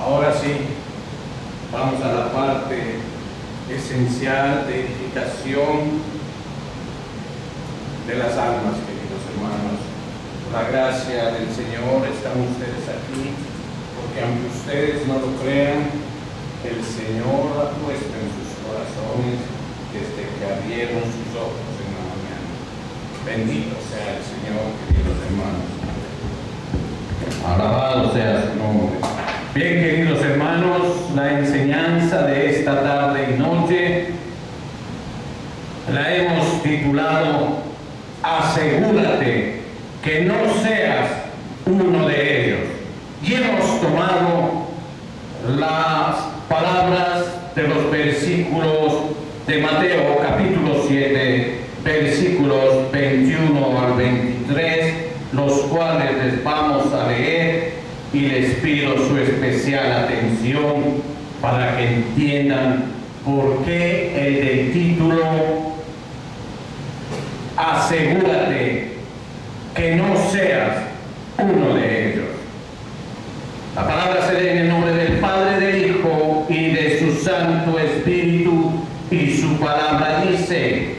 Ahora sí, vamos a la parte esencial de edificación de las almas, queridos hermanos. Por la gracia del Señor están ustedes aquí, porque aunque ustedes no lo crean, el Señor ha puesto en sus corazones desde que abrieron sus ojos en la mañana. Bendito sea el Señor, queridos hermanos. Alabado sea su nombre. Bien, queridos hermanos, la enseñanza de esta tarde y noche la hemos titulado Asegúrate que no seas uno de ellos. Y hemos tomado las palabras de los versículos de Mateo capítulo 7, versículos 21 al 23, los cuales les vamos a leer y les pido su especial atención para que entiendan por qué el del título Asegúrate que no seas uno de ellos. La palabra se lee en el nombre del Padre, del Hijo y de su Santo Espíritu, y su palabra dice,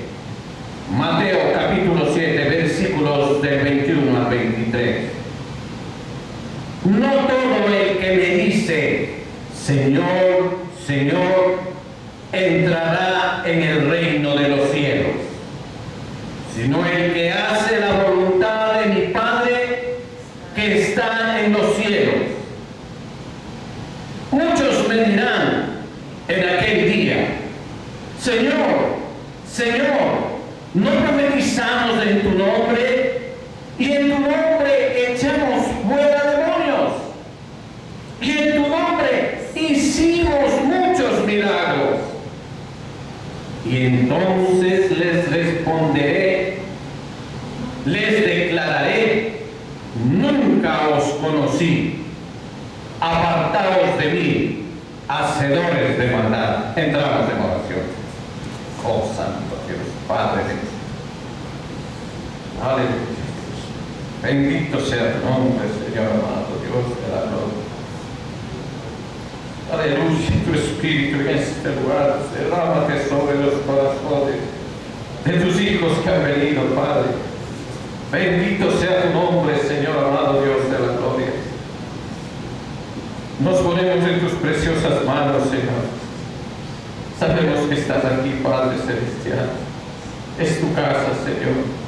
Mateo capítulo 7, versículos del 21 al 23. No todo el que me dice, Señor, Señor, entrará en el reino de los cielos, sino el que hace la voluntad de mi Padre que está en los cielos. Muchos me dirán en aquel día, Señor, Señor, ¿no profetizamos en tu nombre? Y en tu nombre echamos fuera demonios. Y en tu nombre hicimos muchos milagros. Y entonces les responderé, les declararé, nunca os conocí. Apartaos de mí, hacedores de maldad. Entramos en oración. Oh Santo Dios, Padre de Dios. Aleluya. Bendito sea tu nombre, Señor amado Dios de la gloria. Aleluya, tu Espíritu en este lugar, derrámate sobre los corazones de tus hijos que han venido, Padre. Bendito sea tu nombre, Señor amado Dios de la gloria. Nos ponemos en tus preciosas manos, Señor. Sabemos que estás aquí, Padre Celestial. Es tu casa, Señor.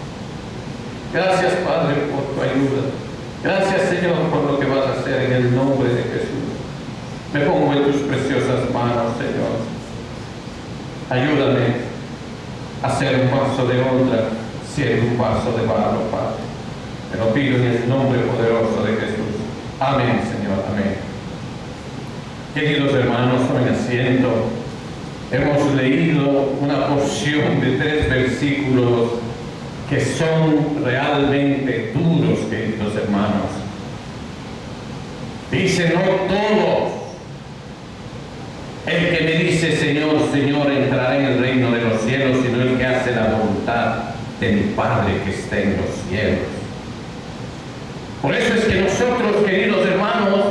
Gracias, Padre, por tu ayuda. Gracias, Señor, por lo que vas a hacer en el nombre de Jesús. Me pongo en tus preciosas manos, Señor. Ayúdame a hacer un paso de honra, siendo un paso de barro, Padre. Te lo pido en el nombre poderoso de Jesús. Amén, Señor. Amén. Queridos hermanos, tomen asiento. Hemos leído una porción de 3 versículos que son realmente duros, queridos hermanos. Dice, no todos el que me dice Señor, Señor, entrará en el reino de los cielos, sino el que hace la voluntad de mi Padre que está en los cielos. Por eso es que nosotros, queridos hermanos,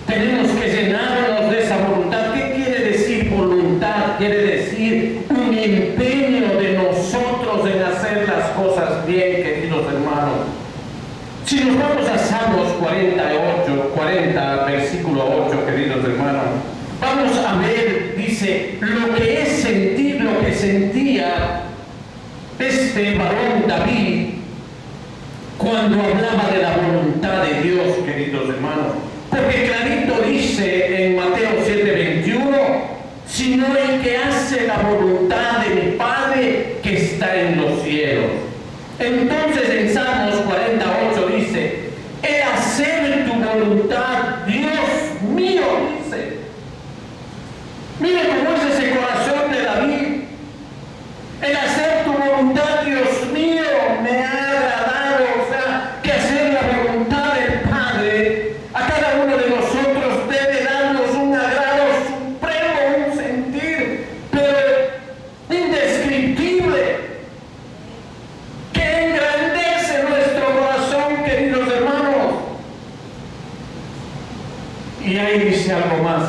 tenemos que llenarnos de esa voluntad. ¿Qué quiere decir voluntad? Quiere decir un empeño de nosotros en hacer las cosas bien, queridos hermanos. Si nos vamos a Salmos 40, versículo 8, queridos hermanos, vamos a ver, dice, lo que sentía este varón David cuando hablaba de la voluntad de Dios, queridos hermanos. Porque clarito dice en Mateo 7:21, sino el que hace la voluntad de mi Padre que está en los cielos. Entonces en Salmos 48 dice, el hacer tu voluntad, Dios mío, dice. Mire cómo es ese corazón de David. El hacer tu voluntad, Dios mío, me ha agradado. O sea, que hacer la voluntad del Padre a cada uno de nosotros debe darnos un agrado supremo, un sentir, pero indescriptible. ¡Qué Y ahí dice algo más.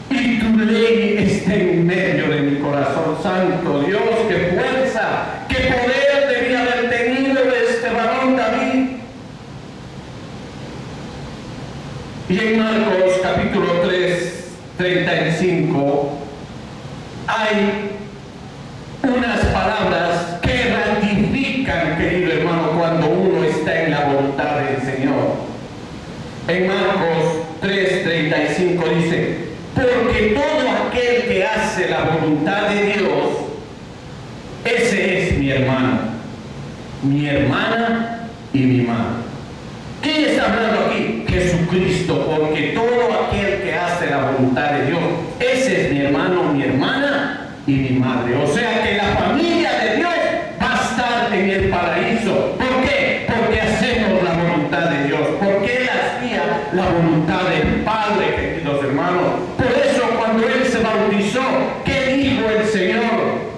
Y tu ley está en medio de mi corazón. Santo Dios, qué fuerza, qué poder debía haber tenido este varón David. Y en Marcos capítulo 3, 35, hay unas palabras que ratifican, querido hermano, cuando uno está en la voluntad del Señor. En Marcos 3, 35 dice: porque todo aquel que hace la voluntad de Dios, ese es mi hermano, mi hermana y mi madre. ¿Quién está hablando aquí? Jesucristo, porque todo aquel que hace la voluntad de Dios, ese es mi hermano, mi hermana y mi madre. O sea que la familia de Dios va a estar en el paraíso. ¿Por qué? Porque hacemos la voluntad de Dios, porque Él hacía la voluntad del Padre, queridos hermanos. Por eso cuando Él se bautizó, ¿qué dijo el Señor?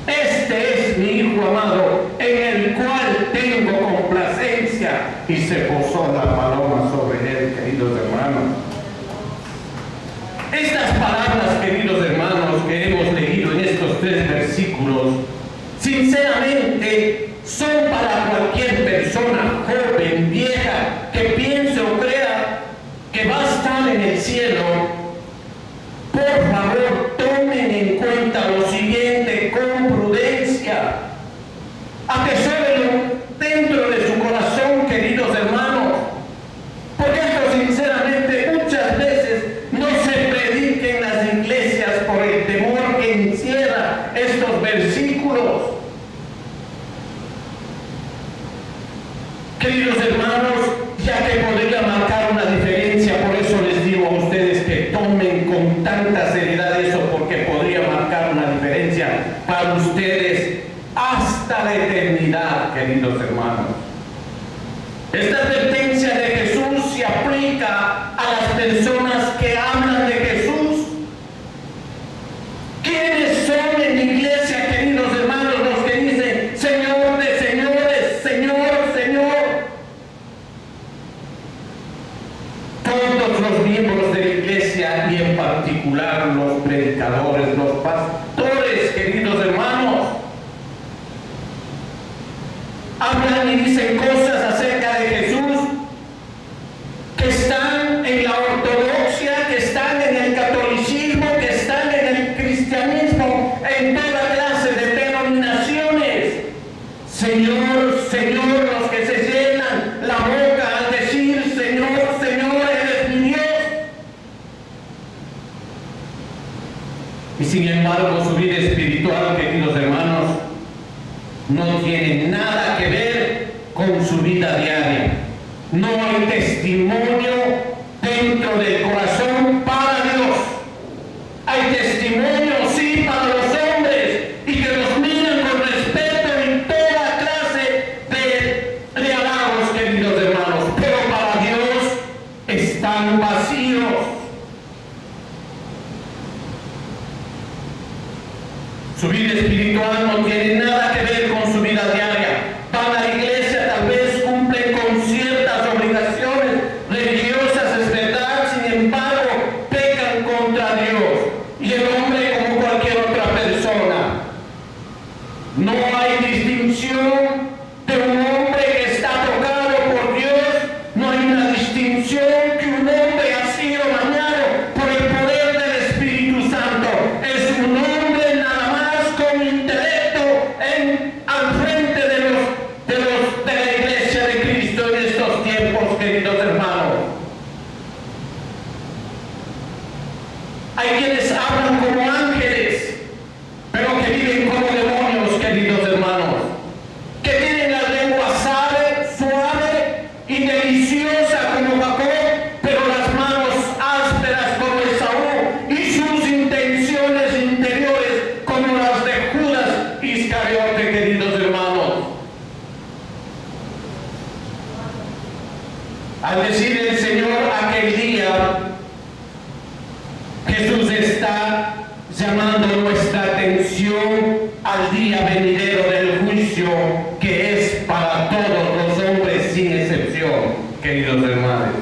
Este es mi Hijo amado, en el cual tengo complacencia, y se posó la paloma sobre Él, queridos hermanos. Estas palabras, queridos hermanos, que hemos leído en estos 3 versículos, sinceramente son para cualquier persona, joven, vieja, que piense o crea que va a estar en el cielo. Por favor, tomen en cuenta lo siguiente con prudencia. Atesórenlo dentro de su corazón, queridos hermanos, porque esto sinceramente muchas veces no se predica en las iglesias por el temor que encierra estos versículos. Queridos hermanos, ya que podría marcar una diferencia, por eso les digo a ustedes que tomen con tanta seriedad eso, porque podría marcar una diferencia para ustedes hasta la eternidad, queridos hermanos. Esta advertencia de Jesús se aplica a las personas que hablan de Jesús. ¿Quiénes son en la iglesia, queridos hermanos, los que dicen Señor de señores, Señor, Señor? Todos los miembros de la iglesia, y en particular los predicadores, los pastores, queridos hermanos, hablan y dicen cosas acerca de Jesús que están en la ortodoxia, que están en el catolicismo, que están en el cristianismo, en toda clase de denominaciones. Señor, Señor, los que se llenan la boca al decir Señor, Señor, eres mi Dios. Y sin embargo, su vida espiritual, queridos hermanos, no tiene nada que ver con su vida diaria. No hay testimonio dentro del corazón para Dios. Hay testimonio, sí, para los hombres, y que los miran con respeto en toda clase de halagos, queridos hermanos, pero para Dios están vacíos. Su vida espiritual no tiene nada que ver con su vida diaria. Van a la iglesia, tal vez cumplen con ciertas obligaciones religiosas, es verdad, sin embargo, pecan contra Dios. Y el hombre, como cualquier otra persona, no hay distinción de un hombre que está tocado por Dios, no hay una distinción que un hombre ha sido bañado por el poder del Espíritu Santo. Es un hombre nada más con intelecto al frente de la iglesia de Cristo en estos tiempos, queridos hermanos. Hay quienes hablan como ángeles, pero que viven como demonios, queridos hermanos, que tienen la lengua suave y deliciosa como Jacob, pero las manos ásperas como Esaú, y sus intenciones interiores como las de Judas Iscariote, queridos hermanos. Al decir el Señor aquel día, Jesús está llamando nuestra atención al día venidero del juicio, que es para todos los hombres sin excepción, queridos hermanos.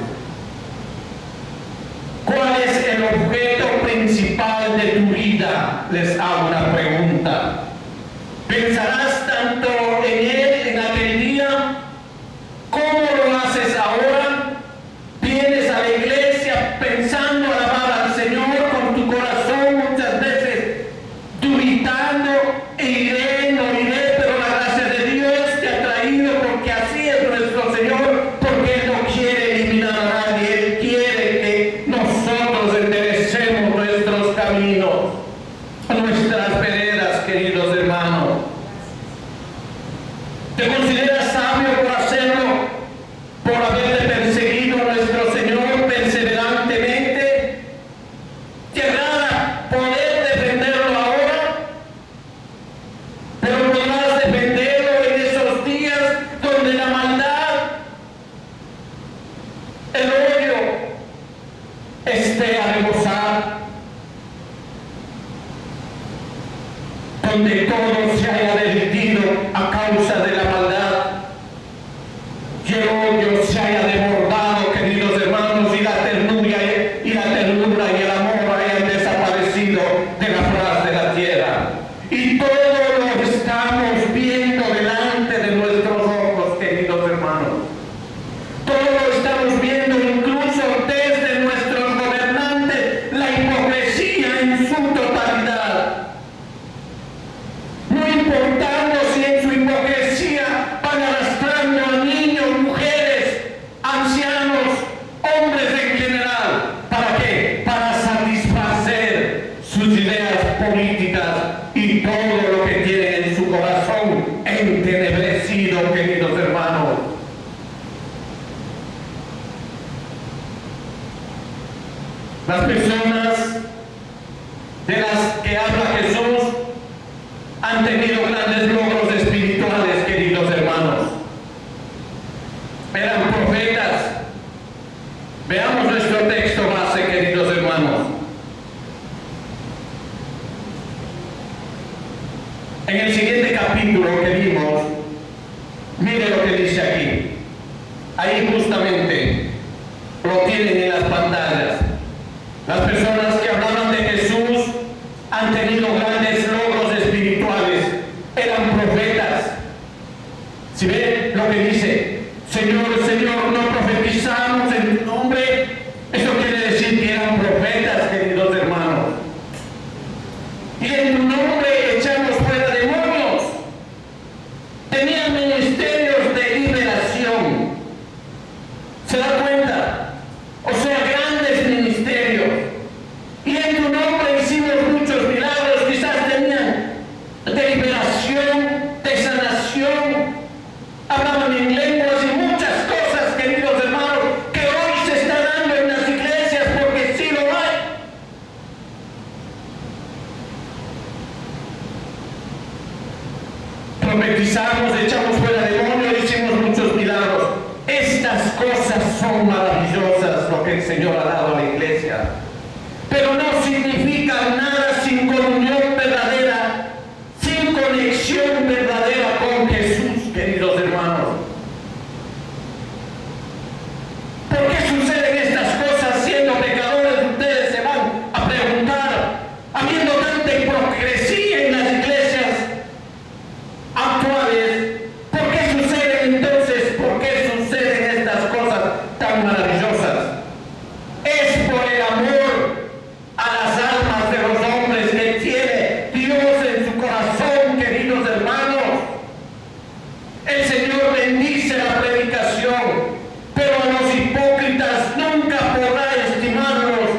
principal de tu vida, les hago una pregunta. ¿Pensarás tanto en Él en aquel día? ¿Cómo lo haces ahora? ¿Vienes a la iglesia pensando alabar al Señor con tu corazón muchas veces, dubitando, iré, no iré, pero la gracia de Dios te ha traído porque así es nuestro Señor, porque Él no quiere eliminar a nadie, Él quiere que nosotros enderecemos nuestros caminos, nuestras veredas, queridos hermanos. ¿Te consideras sabio por hacerlo, por haberte perseguido a nuestro Señor perseverantemente? ¿Te agrada poder defenderlo ahora? Pero podrás defenderlo en esos días donde la maldad, el odio esté a rebosar, donde todo se haya derretido a causa de la maldad y el odio se haya desbordado, queridos hermanos, y la ternura y el amor hayan desaparecido de la faz de la tierra. Y todo lo estamos viendo delante de nuestros ojos, queridos hermanos. Todo lo estamos viendo incluso desde nuestros gobernantes, la hipocresía en su totalidad. No importando si en su hipocresía van arrastrando a niños, mujeres, ancianos, hombres en general. ¿Para qué? Para satisfacer sus ideas políticas y todo lo que tienen en su corazón entenebrecido, queridos hermanos. Las personas de las que habla Jesús han tenido grandes logros espirituales, queridos hermanos. Eran profetas. Veamos nuestro texto base, queridos hermanos. En el siguiente capítulo que vimos, mire lo que dice aquí. Ahí justamente lo tienen en las pantallas. Las personas que hablaban de Jesús han tenido grandes logros espirituales, eran profetas. Si ven lo que dice, Señor, Señor, no profetizamos en tu nombre, eso quiere decir que eran profetas, queridos hermanos. Y en tu nombre echamos fuera demonios. Tenían ministerios de liberación. ¿Se da cuenta? O sea, grandes ministerios. Y en tu nombre hicimos muchos milagros, quizás tenían de liberación, de sanación, hablaban en lenguas y muchas cosas, queridos hermanos, que hoy se está dando en las iglesias porque sí lo hay. Profetizamos, echamos fuera demonios, hicimos muchos milagros. Estas cosas son maravillosas, lo que el Señor ha dado a la iglesia. Pero no significan nada sin comunión verdadera, sin conexión verdadera con Jesús, queridos hermanos. ¿Por qué suceden estas cosas siendo pecadores? Ustedes se van a preguntar, habiendo tanta hipocresía en las iglesias actuales, ¿por qué suceden entonces? ¿Por qué suceden estas cosas tan maravillosas? Es por el amor a las almas de los hombres que tiene Dios en su corazón, queridos hermanos. El Señor bendice la predicación, pero a los hipócritas nunca podrá estimarlos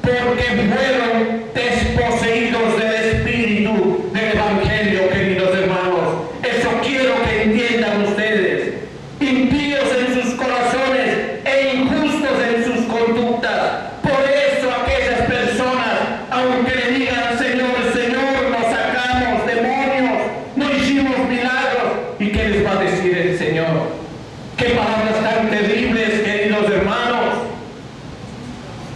porque fueron desposeídos del espíritu del evangelio, queridos hermanos. Eso quiero que entiendan ustedes. Impíos en sus corazones e injustos en sus conductas. Por eso aquellas personas, aunque le digan Señor, Señor, nos sacamos demonios, no hicimos milagros, ¿y qué les va a decir el Señor? Qué palabras tan terribles, queridos hermanos.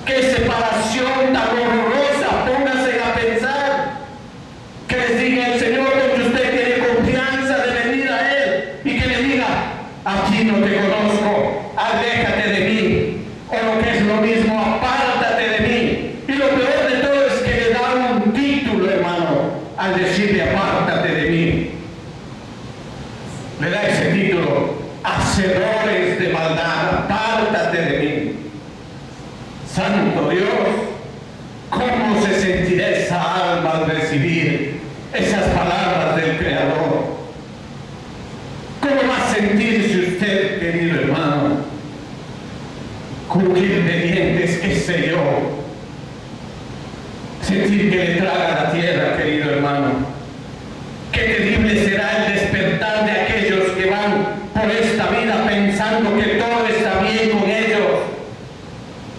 Qué separación tan horrorosa. Pónganse a pensar. Que les diga el Señor, porque usted tiene confianza de venir a Él, y que le diga, aquí no te conozco, aléjate de mí. O lo que es lo mismo, apártate de mí. Y lo peor de todo es al decirle apártate de mí. Le da ese título, hacedores de maldad, apártate de mí. Santo Dios, ¿cómo se sentirá esa alma al recibir esas palabras del Creador? ¿Cómo va a sentirse usted, querido hermano? Crujir de dientes, qué sé yo. Sentir que le traga la tierra, querido hermano. Qué terrible será el despertar de aquellos que van por esta vida pensando que todo está bien con ellos,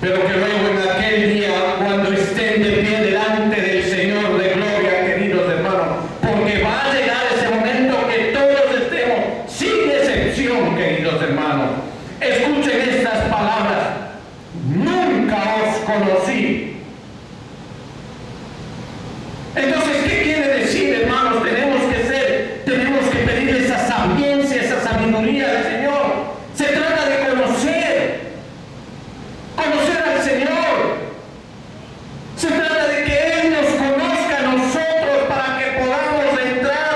pero que luego en aquel día, cuando estén de pie delante del Señor de gloria, queridos hermanos, porque va a llegar ese momento que todos estemos, sin excepción, queridos hermanos, escuchen estas palabras: nunca os conocí. Entonces, ¿qué quiere decir, hermanos? Tenemos que pedir esa sapiencia, esa sabiduría del Señor. Se trata de conocer al Señor. Se trata de que Él nos conozca a nosotros para que podamos entrar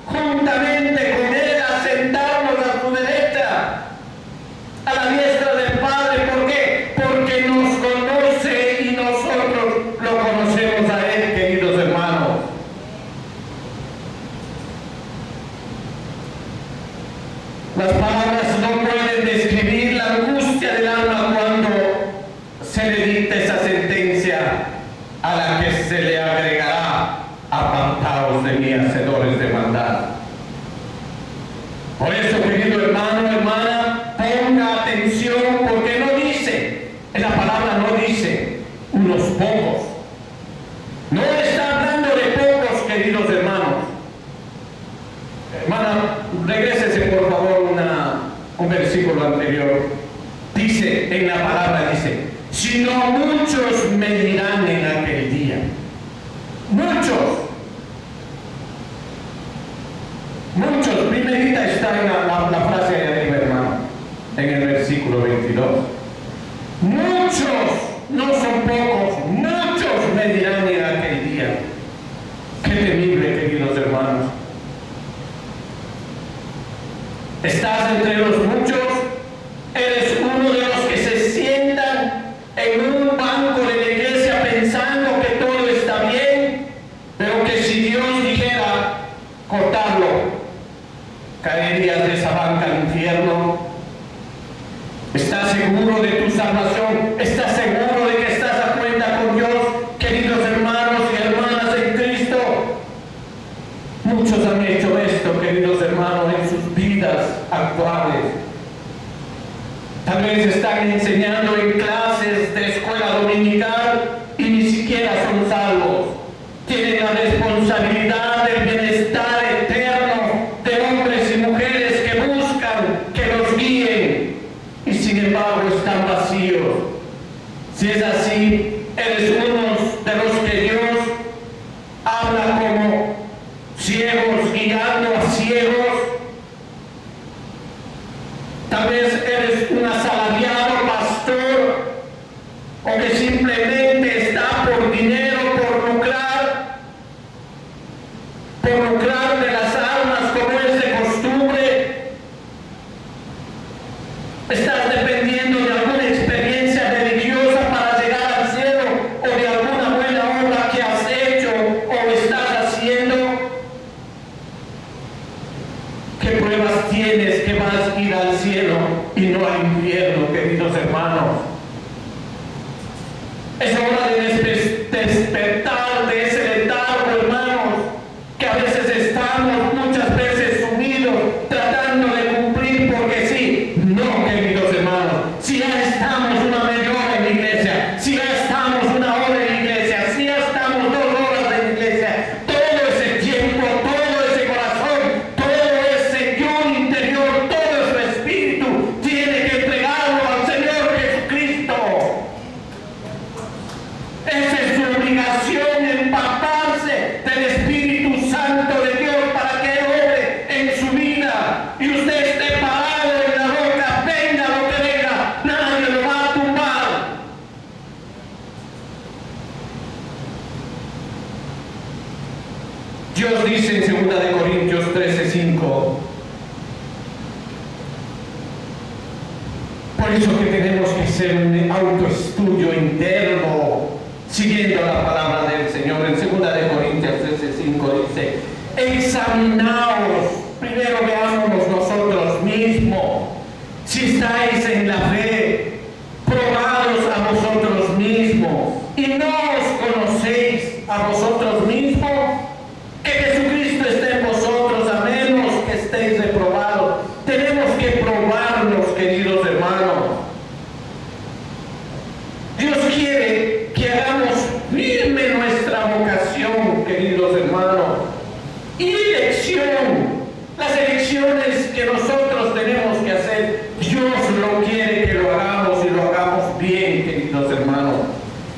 juntamente con Él, a sentarnos a su derecha, a la diestra del Padre. ¿Por qué? Porque nos conoce y nosotros lo conocemos a Él, queridos hermanos. Las palabras no pueden describir la angustia del alma cuando se le dicta esa sentencia, a la que se le agregará: apartaos de mí, hacedores de maldad. Por eso, querido hermano, hermana, ponga atención, porque no dice, en la palabra no dice unos pocos. No está hablando de pocos, queridos hermanos. Hermana, regrésese por favor un versículo anterior. Dice, en la palabra dice, sino muchos me dirán en aquel día. Muchos. Primerita está en la frase de arriba, hermano, en el versículo 22. Muchos, no son pocos, muchos me dirán en aquel día. Qué temible, queridos hermanos. ¿Estás entre los muchos? ¿Eres uno de los que se sientan en un banco de la iglesia pensando que todo está bien, pero que si Dios dijera cortarlo, caerías de esa banca al infierno? ¿Estás seguro de tu salvación? ¿Estás seguro de que estás a cuenta con Dios, queridos hermanos y hermanas en Cristo? Muchos han hecho esto, queridos hermanos, en sus vidas actuales. Tal vez están enseñando en clases de escuela dominical y ni siquiera son salvos. Tienen la responsabilidad del bienestar eterno de hombres y mujeres que buscan que los guíen, y sin embargo están vacíos. Si es así, eres uno de los que Dios habla como ciegos guiando a ciegos. Tal vez eres un asalariado pastor, o que simplemente está por dinero, por lucrar de las almas como es de costumbre. Estás dependiendo de alguna experiencia religiosa para llegar al cielo, o de alguna buena obra que has hecho o estás haciendo. ¿Qué pruebas tienes que vas a ir al cielo y no al infierno, queridos hermanos? Es hora de despertar de ese letargo, hermanos, que a veces estamos muchas veces sumidos tratando de cumplir porque sí. No, queridos hermanos, si ya estamos una media hora en la iglesia, si ya estamos una hora en la iglesia, si ya estamos 2 horas en la iglesia, todo ese tiempo, todo ese corazón, todo ese yo interior, todo su espíritu tiene que entregarlo al Señor Jesucristo. Dios dice en 2 Corintios 13:5, por eso que tenemos que hacer un autoestudio interno, siguiendo la palabra del Señor. En 2 Corintios 13:5 dice, examinaos, primero veámonos nosotros mismos, si estáis en la fe, probados a vosotros mismos, y no os conocéis a vosotros mismos, que Jesucristo esté en vosotros, a menos que estéis reprobados. Tenemos que probarnos, queridos hermanos. Dios quiere que hagamos firme nuestra vocación, queridos hermanos. Y elección, las elecciones que nosotros tenemos que hacer, Dios lo quiere que lo hagamos y lo hagamos bien, queridos hermanos.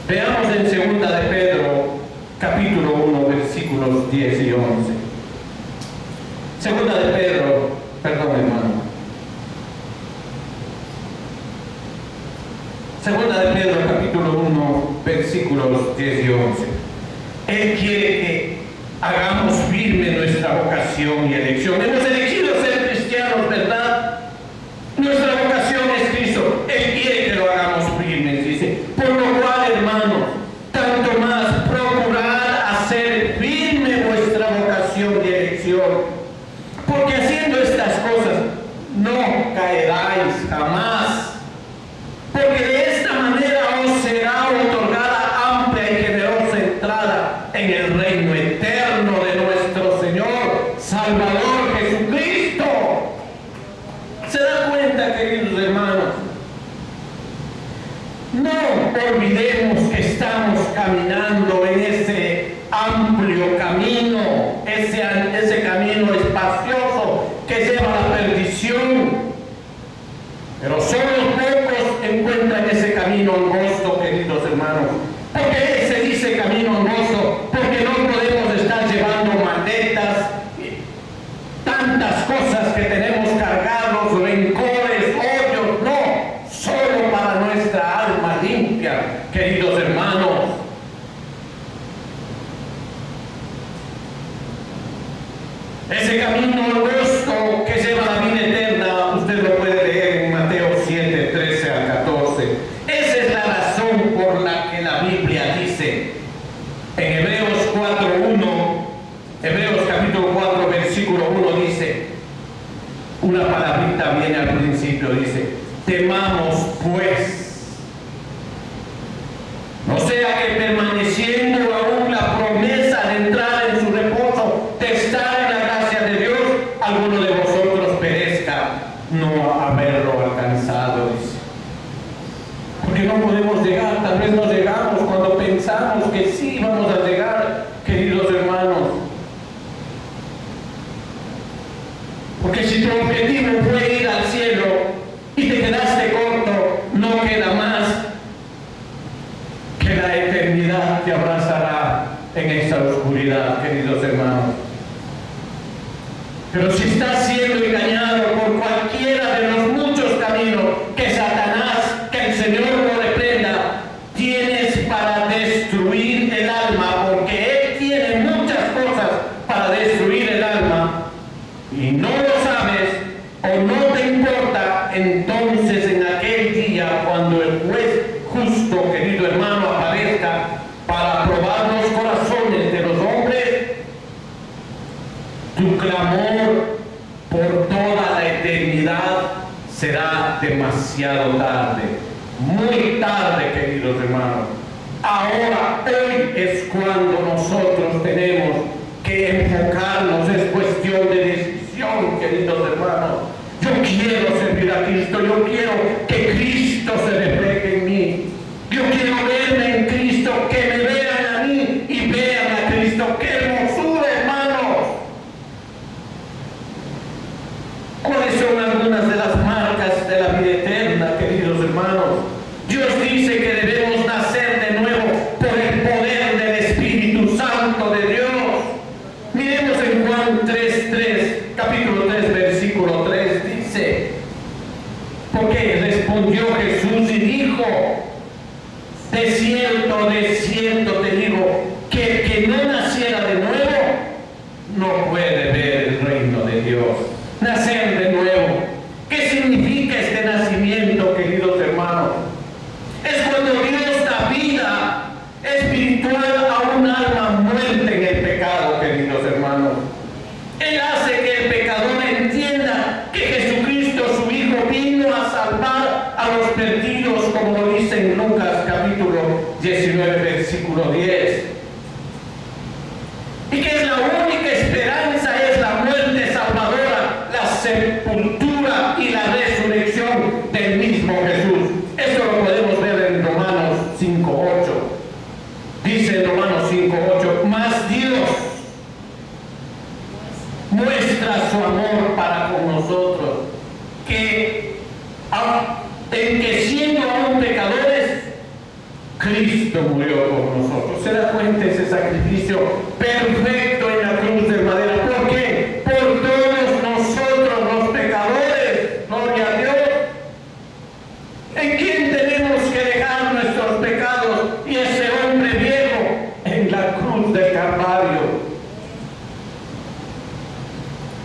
Veamos en 2 de Pedro, capítulo 1, versículos 10 y 11. 2 de Pedro, perdón hermano. 2 de Pedro, capítulo 1, versículos 10 y 11. Él quiere que hagamos firme nuestra vocación y elección. Hemos elegido ser cristianos, ¿verdad? Nuestra vocación es Cristo. Él quiere que lo hagamos firmes, dice. Por lo cual, hermanos, tanto más procurad hacer firme vuestra vocación y elección. Porque haciendo estas cosas no caeráis jamás. Porque de esta manera os será otorgada amplia y generosa entrada en el reino eterno de nuestro Señor Salvador Jesucristo. ¿Se da cuenta, queridos hermanos? No olvidemos que estamos caminando en ese amplio camino, ese camino espacioso que lleva a la perdición. Pero solo pocos encuentran ese camino angosto, queridos hermanos. ¿Por qué se dice camino angosto? Porque no podemos estar llevando maletas, tantas cosas que tenemos cargados, rencores, odios. No, solo para nuestra alma limpia, queridos hermanos. Ese camino angosto que lleva a la vida eterna, usted lo puede leer en Mateo 7, 13 al 14. Esa es la razón por la que la Biblia dice en Hebreos 4:1, Hebreos capítulo 4, versículo 1 dice, una palabrita viene al principio, dice, temamos pues, no sea que permaneciendo aún la promesa de entrar en su reposo, de estar en la gracia de Dios, alguno de vosotros perezca, no haberlo alcanzado, dice. Porque no podemos llegar, tal vez no llegamos cuando pensamos que sí vamos a llegar, queridos hermanos. Porque si tu objetivo fue ir al cielo y te quedaste corto, no queda más que la eternidad te abrazará en esa oscuridad, queridos hermanos. Pero si estás siendo engañado por cualquiera de los muchos caminos que Satanás, que el Señor lo reprenda, tienes para destruir el alma, porque Él tiene muchas cosas para destruir el alma, y no lo sabes o no te importa, entonces en aquel día cuando el juez justo, querido hermano, aparezca para probar los corazones de los hombres, tu clamor por toda la eternidad será demasiado tarde, muy tarde, queridos hermanos. Ahora, hoy es cuando nosotros tenemos que enfocarnos, es cuestión de decisión, queridos hermanos. Yo quiero servir a Cristo, yo quiero que Cristo se refleje en mí. Yo quiero verme en Cristo, que me vean a mí y vean a Cristo. ¡Qué hermosura, hermanos! ¿Cuáles son algunas de las marcas de la vida eterna, queridos hermanos? Dios dice que debemos nacer de nuevo por el poder del Espíritu Santo de Dios. Miremos en Juan 3:3, capítulo 3, versículo 3, dice, porque respondió Jesús y dijo, de cierto te digo, que el que no naciera de nuevo no puede ver el reino de Dios. Nacer de nuevo. ¿Qué significa este nacimiento, queridos hermanos? Es cuando Dios da vida espiritual a un alma muerta en el pecado, queridos hermanos. Él hace que el pecador entienda que Jesucristo, su Hijo, vino a salvar a los perdidos, como lo dice en Lucas capítulo 19, versículo 10. Y que es la única esperanza, es la muerte salvadora, la sepultura y la resurrección del mismo Jesús. Esto lo podemos ver en Romanos 5:8. Dice en Romanos 5:8, mas Dios muestra su amor para con nosotros, en que siendo aún pecadores, Cristo murió por nosotros. ¿Se da cuenta ese sacrificio perfecto en la cruz de madera? ¿Por qué? Por todos nosotros los pecadores. Gloria a Dios. ¿En quién tenemos que dejar nuestros pecados? Y ese hombre viejo en la cruz del Calvario.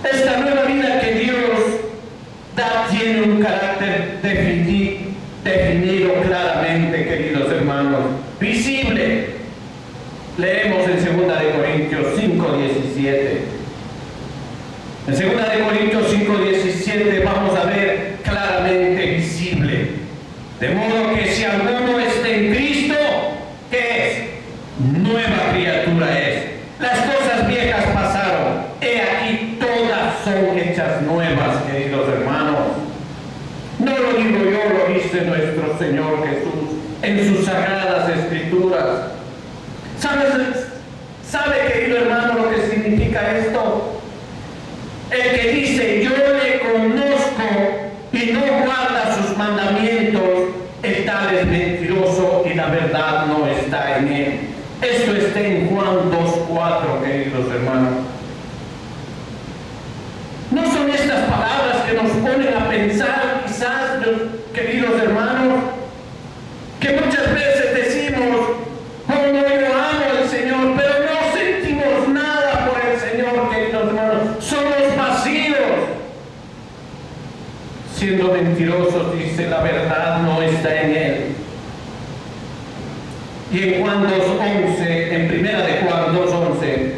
Esta nueva vida que Dios da tiene un carácter definido claramente, queridos hermanos, visible. Leemos en 2 de Corintios 5:17. En 2 de Corintios 5:17 vamos a ver claramente visible. De modo que si alguno está en Cristo, ¿qué es? Nueva criatura es. Las cosas viejas pasaron, he aquí todas son hechas nuevas, queridos hermanos. No lo digo yo, lo dice nuestro Señor Jesús en sus sagradas escrituras. ¿Sabe, querido hermano, lo que significa esto? El que dice, yo le conozco y no guarda sus mandamientos, el tal es mentiroso y la verdad no está en él. Esto está en Juan 2:4, queridos hermanos. ¿No son estas palabras que nos ponen a pensar, quizás, queridos hermanos, que muchas veces decimos, oh, no, yo amo al Señor, pero no sentimos nada por el Señor, queridos hermanos? Somos vacíos. Siendo mentirosos, dice, la verdad no está en él. Y en Juan 2:11, en Primera de Juan 2:11,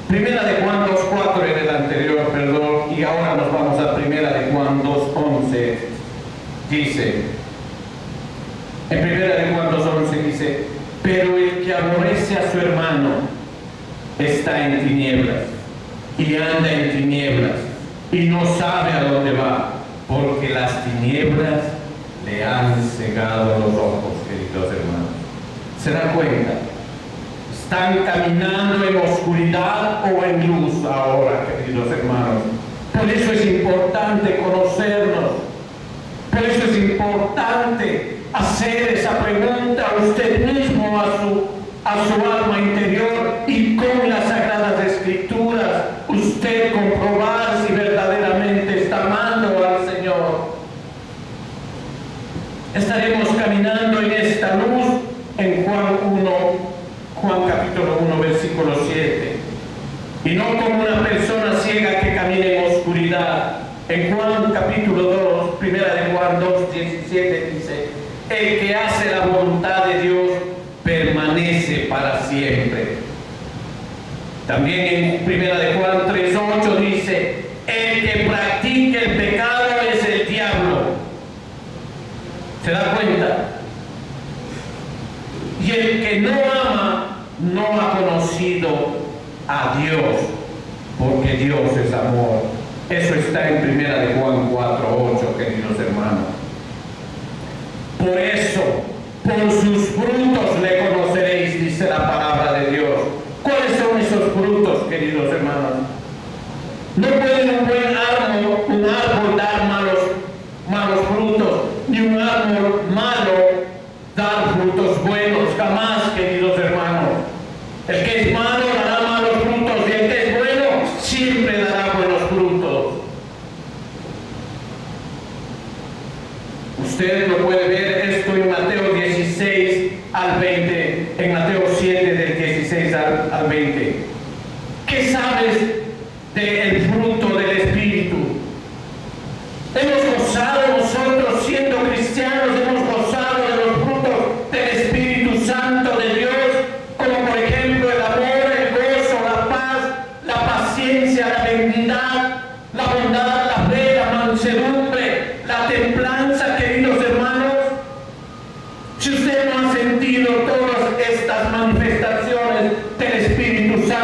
Primera de Juan 2:4 era el anterior, perdón, y ahora nos vamos a Primera de Juan 2:11, dice, en Primera de Juan 2:11 dice, pero el que aborrece a su hermano está en tinieblas, y anda en tinieblas, y no sabe a dónde va, porque las tinieblas le han cegado los ojos, queridos hermanos. ¿Se da cuenta? Están caminando en oscuridad o en luz ahora, queridos hermanos. Por eso es importante conocernos. Por eso es importante hacer esa pregunta a usted mismo, a su alma interior, y con las Sagradas Escrituras usted comprobar si verdaderamente está amando al Señor. Estaremos caminando en esta luz en Juan capítulo 1, versículo 7. Y no como una persona ciega que camina en oscuridad. En Juan capítulo 2, Primera de Juan 2:17 dice, el que hace la voluntad de Dios permanece para siempre. También en Primera de Juan 3:8 dice, el que practica el pecado es el diablo. ¿Se da cuenta? Y el que no ama no ha conocido a Dios, porque Dios es amor. Eso está en Primera de Juan 4:8, queridos hermanos. Por eso, por sus frutos le conoceréis, dice la palabra de Dios. ¿Cuáles son esos frutos, queridos hermanos? No puede un árbol dar malos frutos, ni un árbol malo dar frutos buenos, jamás, queridos hermanos. El que es malo dará malos frutos, y el que es bueno siempre dará buenos frutos. Usted lo puede ver esto en Mateo 16 al 20, en Mateo 7 del 16 al 20. ¿Qué sabes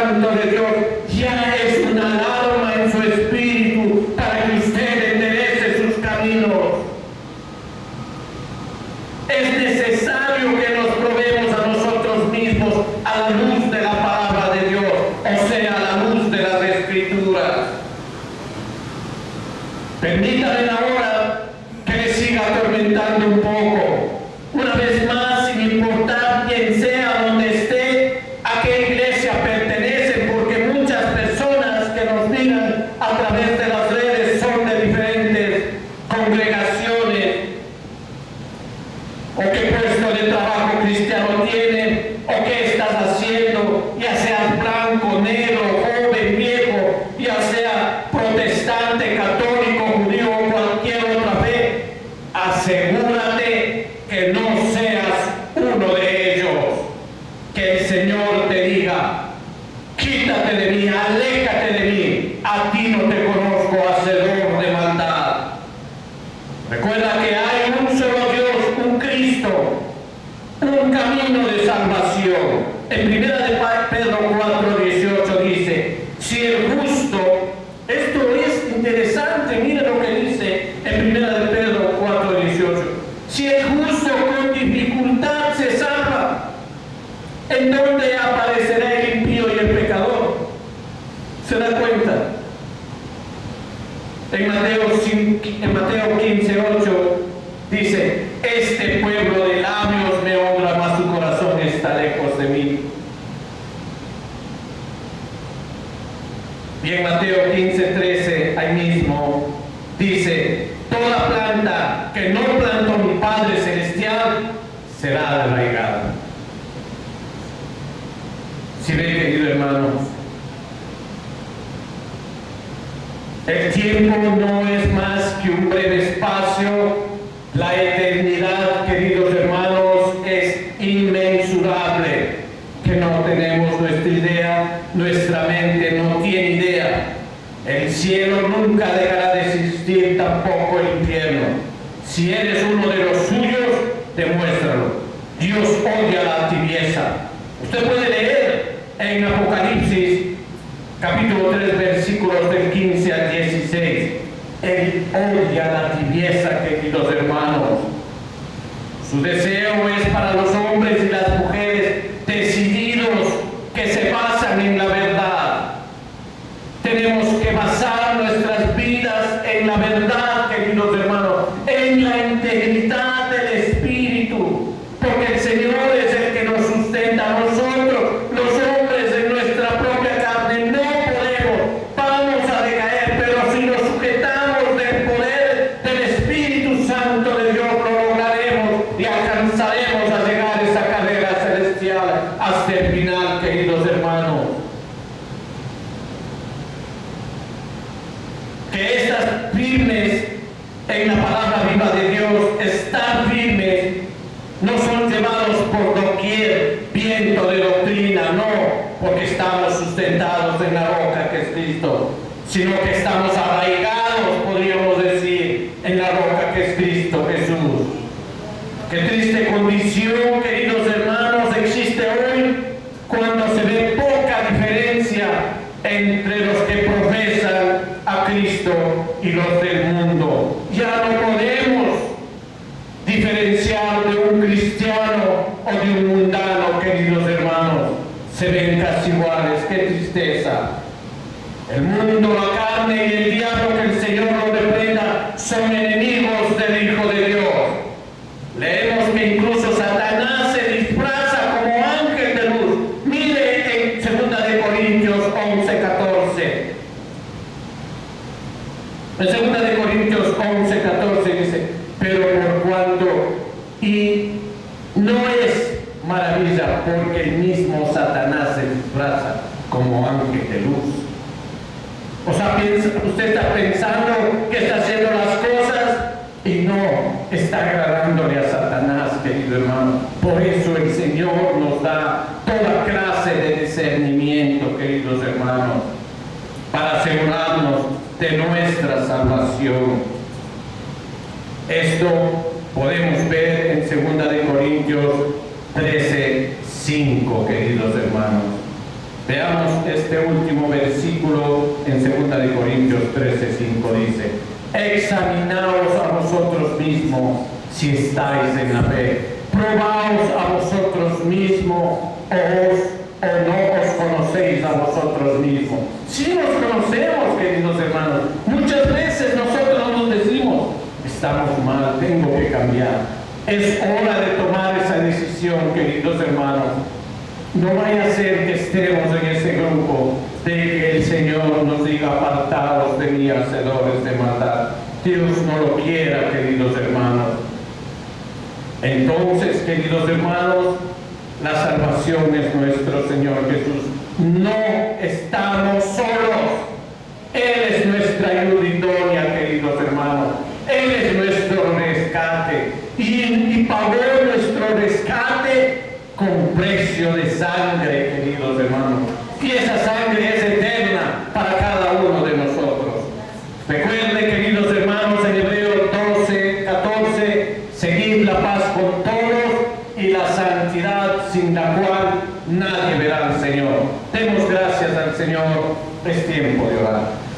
Santo de Dios ya es una alarma en su espíritu para que usted enderece sus caminos. Es necesario que nos probemos a nosotros mismos a la luz de la palabra de Dios, o sea, a la luz de las Escrituras. Permítame ahora que le siga atormentando un poco. Una vez más, sin importar quién sea, donde esté, a qué iglesia pertenece, porque muchas personas que nos miran a través de las redes son de diferentes congregaciones. ¿O qué puesto de trabajo cristiano tiene? ¿O qué estás haciendo? Ya seas blanco, negro, joven, viejo, ya sea protestante, católico, judío o cualquier otra fe, asegúrate que no seas uno de ellos. Que el Señor te diga: quítate de mí, aléjate de mí, a ti no te conozco, hacedor de maldad. Recuerda que hay un solo Dios, un Cristo, un camino de salvación. En 1 Pedro 4:18 dice: si el justo, esto es interesante, mire lo que dice en 1 Pedro 4:18, si el justo con dificultad se salva, ¿en dónde aparecerá el impío y el pecador? ¿Se da cuenta? En Mateo 15:8 dice: este pueblo de labios me honra, mas su corazón está lejos de mí. Y en Mateo 15:13, ahí mismo, dice: toda planta que no plantó mi Padre Celestial será arraigada. Si ve, querido hermano, el tiempo no es más que un breve espacio. La eternidad, queridos hermanos, es inmensurable, que no tenemos nuestra idea, nuestra mente no tiene idea. El cielo nunca dejará de existir, tampoco el infierno. Si eres uno de los suyos, demuéstralo. Dios odia la tibieza. Usted puede leer en Apocalipsis capítulo 3, versículos del 15 al 16. Él odia la tibieza, queridos hermanos. Su deseo es para los hombres y las mujeres decididos, que se basan en la verdad. Tenemos que basar nuestras vidas en la verdad, queridos hermanos, en la integridad del Espíritu, porque el Señor es el que nos sustenta a nosotros. Los hombres en nuestra propia carne no podemos, vamos a decaer, pero si nos sujetamos del poder del Espíritu Santo de Dios, lo lograremos y alcanzaremos a llegar a esa carrera celestial hasta el final, queridos hermanos. Que estas firmes en la palabra viva de Dios, estar firmes, no son llevados por doquier viento de doctrina, no, porque estamos sustentados en la roca que es Cristo, sino que estamos arraigados, podríamos decir, en la roca que es Cristo Jesús. Qué triste condición, queridos hermanos, existe hoy cuando se ve poca diferencia entre los que profesan a Cristo y los del mundo. Ya no podemos diferenciar de un cristiano o de un mundano, queridos hermanos. Se ven casi iguales. Qué tristeza. El mundo, la carne y el diablo, que el Señor lo reprenda, son enemigos del Hijo de Dios. Leemos que incluso Satanás se disfraza como ángel de luz. Mire en 2 de Corintios 11:14. En 2 de Corintios 11:14 dice: pero por cuanto, y no es maravilla, porque el mismo Satanás se disfraza como ángel de luz. O sea, usted está pensando que está haciendo las cosas y no está agradándole a Satanás, querido hermano. Por eso el Señor nos da toda clase de discernimiento, queridos hermanos, para asegurarnos de nuestra salvación. Esto podemos ver en 2 de Corintios 13:5, queridos hermanos. Veamos este último versículo en 2 de Corintios 13:5 dice: examinaos a vosotros mismos si estáis en la fe, probaos a vosotros mismos o no os conocéis a vosotros mismos. Si nos conocemos, queridos hermanos, muchas veces nosotros nos decimos: estamos mal, tengo que cambiar. Es hora de tomar esa decisión, queridos hermanos. No vaya a ser que estemos en ese grupo de que el Señor nos diga: apartaos de mí, hacedores de maldad. Dios no lo quiera, queridos hermanos. Entonces, queridos hermanos, la salvación es nuestro Señor Jesús. No estamos solos. Él es nuestra ayuda idónea, queridos hermanos. Él es nuestro rescate y pagó nuestro rescate con precio de sangre, queridos hermanos. Y esa sangre es eterna para cada uno de nosotros. Recuerden, queridos hermanos, en Hebreos 12:14, seguid la paz con todos y la santidad, sin la cual nadie verá al Señor. Demos gracias al Señor. Es tiempo de orar.